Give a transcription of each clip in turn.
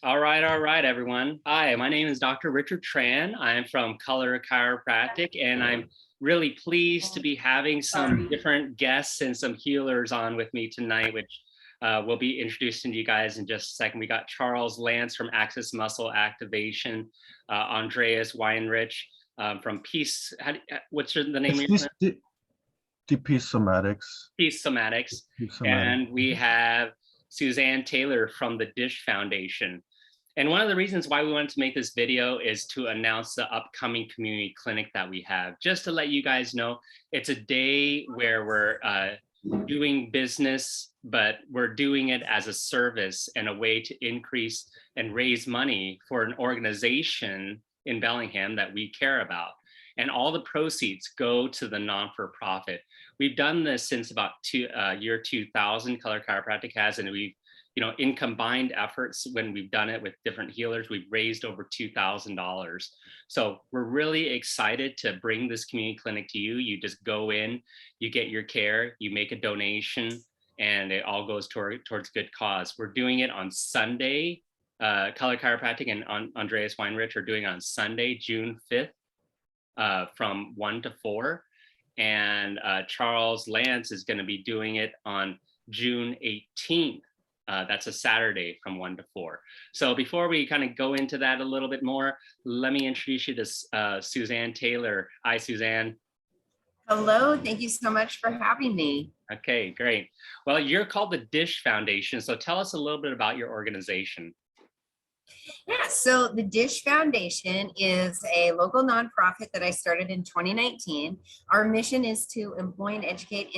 All right, everyone. Hi, my name is Dr. Richard Tran. I'm from Color Chiropractic, and I'm really pleased to be having some different guests and some healers on with me tonight, which we'll be introducing to you guys in just a second. We got Charles Lance from Axis Muscle Activation, Andreas Weinrich from Peace. What's the name of your D.P. Somatics. Peace Somatics. And we have Suzanne Taylor from the D.I.S.H Foundation. And one of the reasons why we wanted to make this video is to announce the upcoming community clinic that we have. Just to let you guys know, it's a day where we're doing business, but we're doing it as a service and a way to increase and raise money for an organization in Bellingham that we care about. And all the proceeds go to the non-for-profit. We've done this since about year 2000, Color Chiropractic has, and we've, in combined efforts, when we've done it with different healers, we've raised over $2,000. So we're really excited to bring this community clinic to you. You just go in, you get your care, you make a donation, and it all goes towards good cause. We're doing it on Sunday. Color Chiropractic and Andreas Weinrich are doing it on Sunday, June 5th, from 1 to 4. And Charles Lance is going to be doing it on June 18th. That's a Saturday from 1 to 4. So before we kind of go into that a little bit more, let me introduce you to Suzanne Taylor. Hi, Suzanne. Hello, thank you so much for having me. Okay, great. Well, you're called the D.I.S.H Foundation. So tell us a little bit about your organization. Yeah, so the D.I.S.H Foundation is a local nonprofit that I started in 2019. Our mission is to employ and educate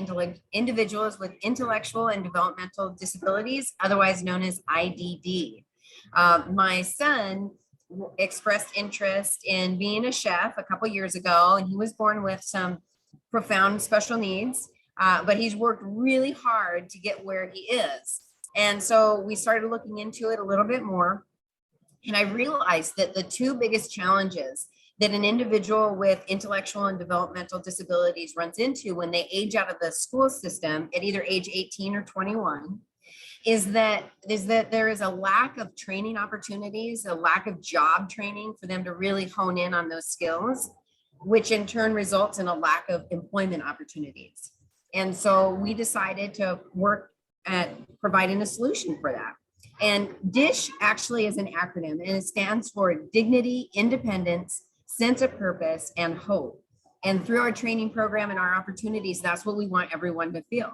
individuals with intellectual and developmental disabilities, otherwise known as IDD. My son expressed interest in being a chef a couple years ago, and he was born with some profound special needs, but he's worked really hard to get where he is. And so we started looking into it a little bit more. And I realized that the two biggest challenges that an individual with intellectual and developmental disabilities runs into when they age out of the school system at either age 18 or 21 is that there is a lack of training opportunities, a lack of job training for them to really hone in on those skills, which in turn results in a lack of employment opportunities. And so we decided to work at providing a solution for that. And D.I.S.H actually is an acronym, and it stands for Dignity, Independence, Sense of Purpose, and Hope. And through our training program and our opportunities, that's what we want everyone to feel.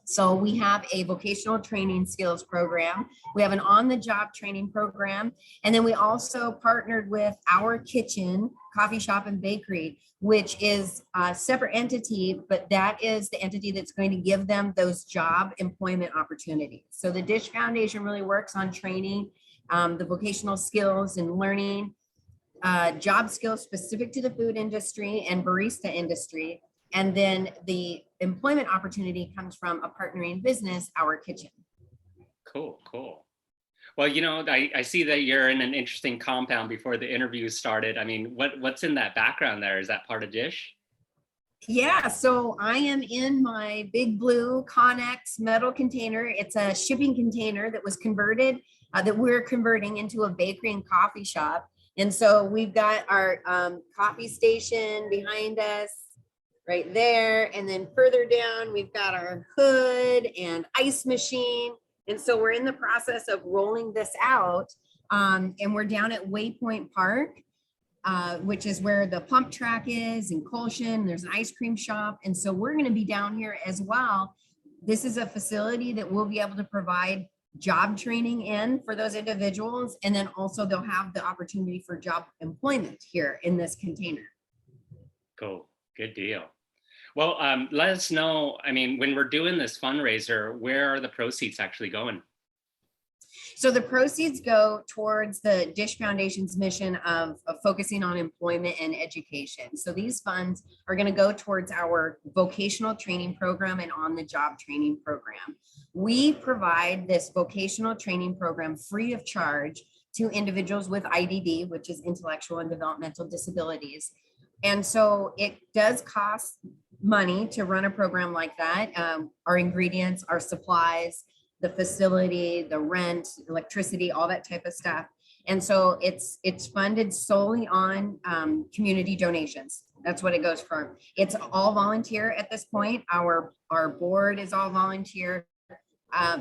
So we have a vocational training skills program. We have an on-the-job training program. And then we also partnered with Our Kitchen Coffee Shop and Bakery, which is a separate entity, but that is the entity that's going to give them those job employment opportunities. So the D.I.S.H Foundation really works on training the vocational skills and learning job skills specific to the food industry and barista industry. And then the employment opportunity comes from a partnering business, Our Kitchen. Cool, cool. Well, I see that you're in an interesting compound before the interview started. I mean, what's in that background there? Is that part of D.I.S.H? Yeah, so I am in my big blue Connex metal container. It's a shipping container that was converted, that we're converting into a bakery and coffee shop. And so we've got our coffee station behind us, right there. And then further down, we've got our hood and ice machine. And so we're in the process of rolling this out. And we're down at Waypoint Park, which is where the pump track is in Colshan. There's an ice cream shop. And so we're going to be down here as well. This is a facility that we'll be able to provide job training in for those individuals. And then also they'll have the opportunity for job employment here in this container. Cool. Good deal. Well, let us know, I mean, when we're doing this fundraiser, where are the proceeds actually going? So the proceeds go towards the D.I.S.H Foundation's mission of focusing on employment and education. So these funds are going to go towards our vocational training program and on-the-job training program. We provide this vocational training program free of charge to individuals with IDD, which is intellectual and developmental disabilities. And so it does cost money to run a program like that. Our ingredients, our supplies, the facility, the rent, electricity, all that type of stuff. And so it's funded solely on community donations. That's what it goes from. It's all volunteer at this point. Our board is all volunteer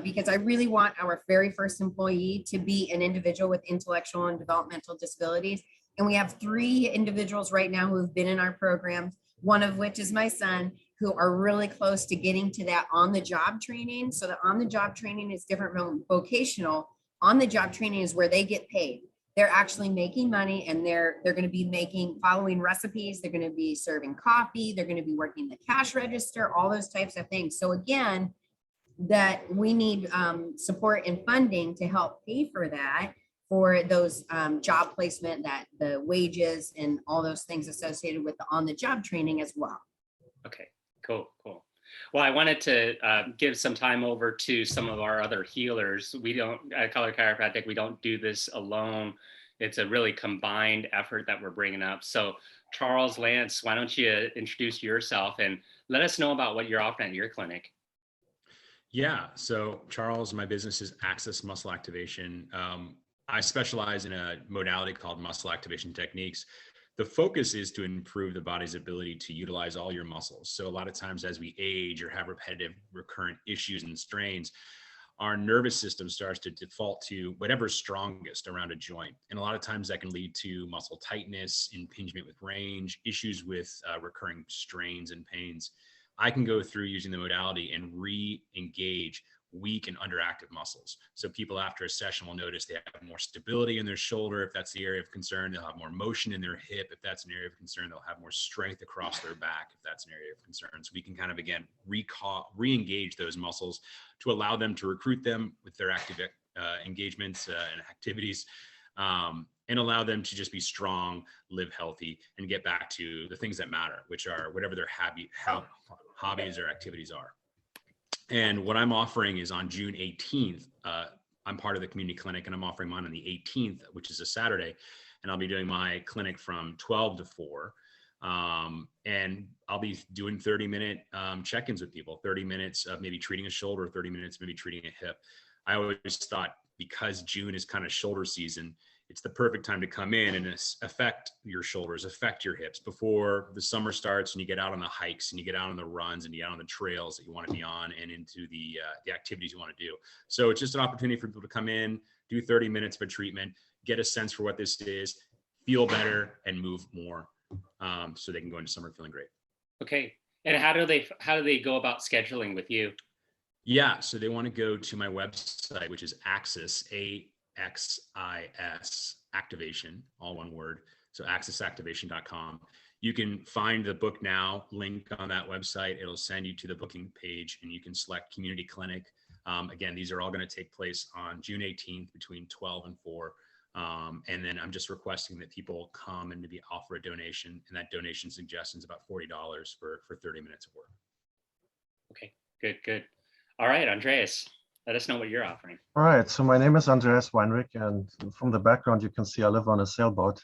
because I really want our very first employee to be an individual with intellectual and developmental disabilities. And we have 3 individuals right now who have been in our programs, one of which is my son, who are really close to getting to that on-the-job training. So the on-the-job training is different from vocational. On-the-job training is where they get paid. They're actually making money, and they're going to be following recipes. They're going to be serving coffee. They're going to be working the cash register, all those types of things. So again, that we need support and funding to help pay for that, for those job placement, that the wages and all those things associated with the on-the-job training as well. Okay, cool. Well, I wanted to give some time over to some of our other healers. We don't, at Color Chiropractic, we don't do this alone. It's a really combined effort that we're bringing up. So Charles, Lance, why don't you introduce yourself and let us know about what you're offering at your clinic? Yeah, so Charles, my business is Access Muscle Activation. I specialize in a modality called muscle activation techniques. The focus is to improve the body's ability to utilize all your muscles. So a lot of times as we age or have repetitive recurrent issues and strains, our nervous system starts to default to whatever's strongest around a joint. And a lot of times that can lead to muscle tightness, impingement with range, issues with recurring strains and pains. I can go through using the modality and re-engage weak and underactive muscles. So people after a session will notice they have more stability in their shoulder. If that's the area of concern, they'll have more motion in their hip. If that's an area of concern, they'll have more strength across their back. If that's an area of concern. So we can kind of, again, re-engage those muscles to allow them to recruit them with their active engagements and activities, and allow them to just be strong, live healthy, and get back to the things that matter, which are whatever their hobbies or activities are. And what I'm offering is on June 18th, I'm part of the community clinic, and I'm offering mine on the 18th, which is a Saturday. And I'll be doing my clinic from 12 to 4. And I'll be doing 30-minute check-ins with people, 30 minutes of maybe treating a shoulder, 30 minutes maybe treating a hip. I always thought, because June is kind of shoulder season, it's the perfect time to come in and affect your shoulders, affect your hips before the summer starts and you get out on the hikes and you get out on the runs and you get out on the trails that you want to be on and into the activities you want to do. So it's just an opportunity for people to come in, do 30 minutes of a treatment, get a sense for what this is, feel better, and move more, so they can go into summer feeling great. Okay. And how do they go about scheduling with you? Yeah, so they want to go to my website, which is Access, AXIS activation, all one word. So accessactivation.com. You can find the book now link on that website. It'll send you to the booking page and you can select community clinic. Again, these are all going to take place on June 18th between 12 and 4. And then I'm just requesting that people come and maybe offer a donation, and that donation suggestion is about $40 for 30 minutes of work. Okay, good. All right, Andreas, let us know what you're offering. All right, so my name is Andreas Weinrich, and from the background, you can see I live on a sailboat.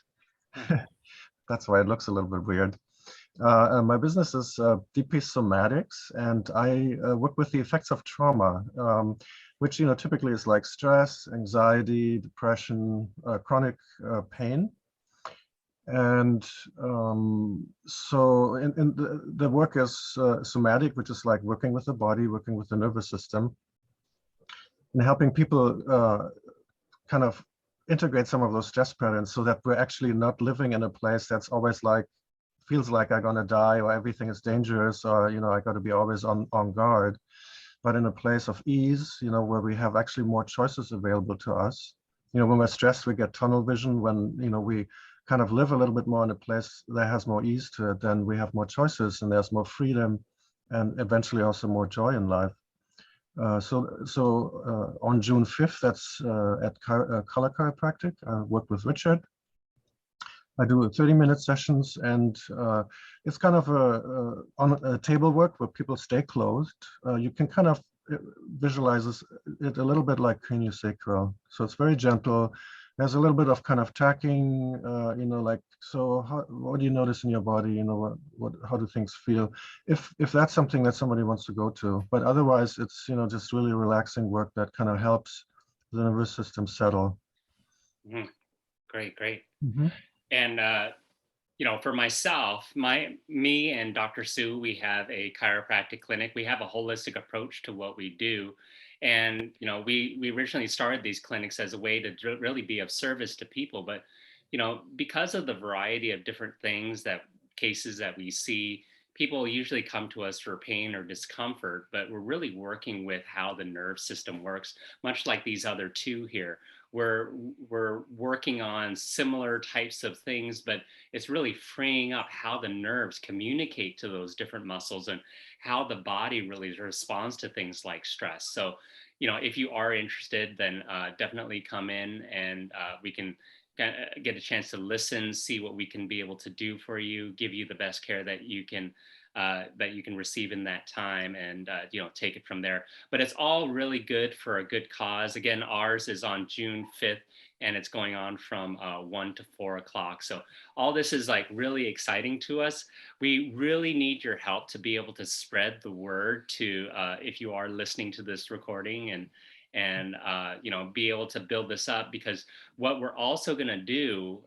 That's why it looks a little bit weird. My business is D.I.S.H Somatics, and I work with the effects of trauma, which typically is like stress, anxiety, depression, chronic pain. And so the work is somatic, which is like working with the body, working with the nervous system, and helping people kind of integrate some of those stress patterns so that we're actually not living in a place that's always like, feels like I'm gonna die, or everything is dangerous, or I got to be always on guard, but in a place of ease, where we have actually more choices available to us. When we're stressed, we get tunnel vision. When we kind of live a little bit more in a place that has more ease to it, then we have more choices and there's more freedom, and eventually also more joy in life. So on June 5th, that's at Color Chiropractic. I work with Richard. I do 30-minute sessions, and it's kind of on a table work where people stay closed. You can kind of visualize it a little bit like craniosacral. So it's very gentle. there's a little bit of kind of tracking, you know, like, so what do you notice in your body? You know, how do things feel? If that's something that somebody wants to go to, but otherwise it's, you know, just really relaxing work that kind of helps the nervous system settle. Mm-hmm. Great, great. Mm-hmm. And, you know, for myself, me and Dr. Sue, we have a chiropractic clinic. We have a holistic approach to what we do. And, you know, we originally started these clinics as a way to really be of service to people. But, you know, because of the variety of different cases that we see, people usually come to us for pain or discomfort, but we're really working with how the nerve system works, much like these other two here. We're working on similar types of things, but it's really freeing up how the nerves communicate to those different muscles and how the body really responds to things like stress. So, you know, if you are interested, then definitely come in and we can get a chance to listen, see what we can be able to do for you, give you the best care that you can receive in that time, and you know, take it from there. But it's all really good for a good cause. Again, ours is on June 5th, and it's going on from 1 to 4 o'clock. So all this is like really exciting to us. We really need your help to be able to spread the word to if you are listening to this recording, and you know, be able to build this up, because what we're also going to do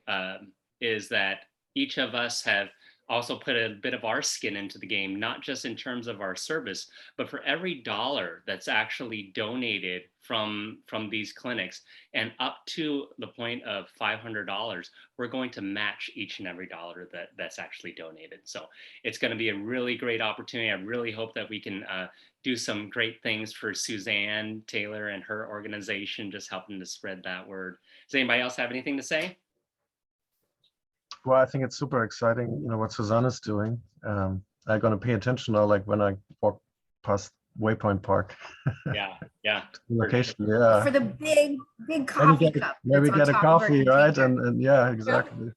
is that each of us have also put a bit of our skin into the game, not just in terms of our service, but for every dollar that's actually donated from these clinics, and up to the point of $500, we're going to match each and every dollar that's actually donated. So it's going to be a really great opportunity. I really hope that we can do some great things for Suzanne Taylor and her organization, just helping to spread that word. Does anybody else have anything to say? Well, I think it's super exciting, you know, what Suzanne is doing. I'm going to pay attention now, like when I walk past Waypoint Park. Yeah. Location, sure. yeah. For the big coffee cup. Maybe get a coffee, right? And yeah, exactly.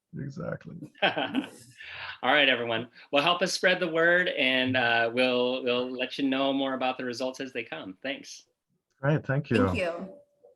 All right, everyone. Well, help us spread the word, and we'll let you know more about the results as they come. Thanks. Great, thank you. Thank you.